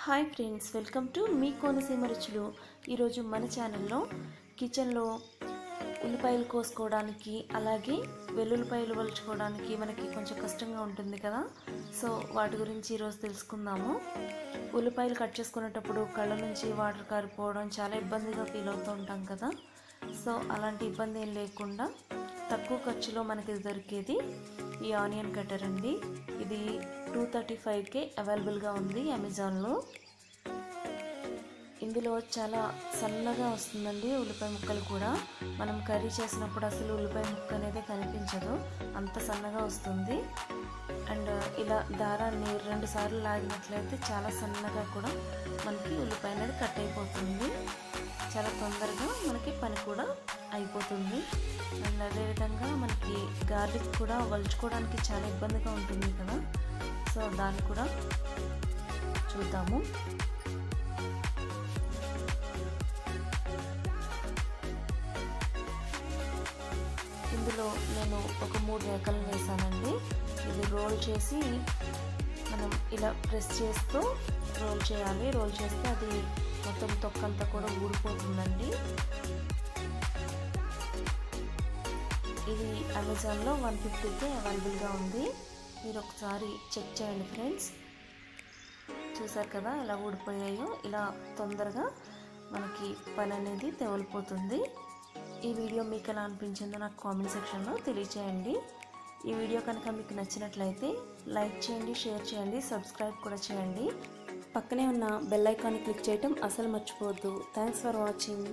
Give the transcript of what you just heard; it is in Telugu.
Hi friends, welcome to me Konaseema రుచులు. ఈరోజు మన ఛానల్లో కిచెన్లో ఉల్లిపాయలు కోసుకోవడానికి అలాగే వెల్లుల్లిపాయలు వలుచుకోవడానికి మనకి కొంచెం కష్టంగా ఉంటుంది కదా. సో వాటి గురించి ఈరోజు తెలుసుకుందాము. ఉల్లిపాయలు కట్ చేసుకునేటప్పుడు కళ్ళ నుంచి వాటర్ కారిపోవడం చాలా ఇబ్బందిగా ఫీల్ అవుతూ ఉంటాం కదా. సో అలాంటి ఇబ్బంది ఏం లేకుండా తక్కువ ఖర్చులో మనకి దొరికేది ఈ ఆనియన్ కటర్ అండి. ఇది 235కే అవైలబుల్గా ఉంది అమెజాన్లో. ఇందులో చాలా సన్నగా వస్తుందండి ఉల్లిపాయ ముక్కలు కూడా. మనం కర్రీ చేసినప్పుడు అసలు ఉల్లిపాయ ముక్క అనేది కనిపించదు, అంత సన్నగా వస్తుంది. అండ్ ఇలా దారాన్ని 2 సార్లు లాగినట్లయితే చాలా సన్నగా కూడా మనకి ఉల్లిపాయ అనేది కట్ అయిపోతుంది. చాలా తొందరగా మనకి పని కూడా అయిపోతుంది. అండ్ అదేవిధంగా మనకి గార్లిక్ కూడా వలుచుకోవడానికి చాలా ఇబ్బందిగా ఉంటుంది కదా. సో దాన్ని కూడా చూద్దాము. ఇందులో నేను ఒక 3 రేఖలు వేసానండి. ఇది రోల్ చేసి మనం ఇలా ప్రెస్ చేస్తూ రోల్ చేయాలి. రోల్ చేస్తే అది మొత్తం తొక్కంతా కూడా ఊడిపోతుందండి. ఇది అమెజాన్లో 150కే అవైలబుల్గా ఉంది. మీరు ఒకసారి చెక్ చేయండి ఫ్రెండ్స్. చూసారు కదా ఎలా ఊడిపోయాయో. ఇలా తొందరగా మనకి పని అనేది తెవలిపోతుంది. ఈ వీడియో మీకు ఎలా అనిపించిందో నాకు కామెంట్ సెక్షన్లో తెలియచేయండి. ఈ వీడియో కనుక మీకు నచ్చినట్లయితే లైక్ చేయండి, షేర్ చేయండి, సబ్స్క్రైబ్ కూడా చేయండి. పక్కనే ఉన్న బెల్ ఐకాన్ని క్లిక్ చేయటం అసలు మర్చిపోవద్దు. Thanks for watching.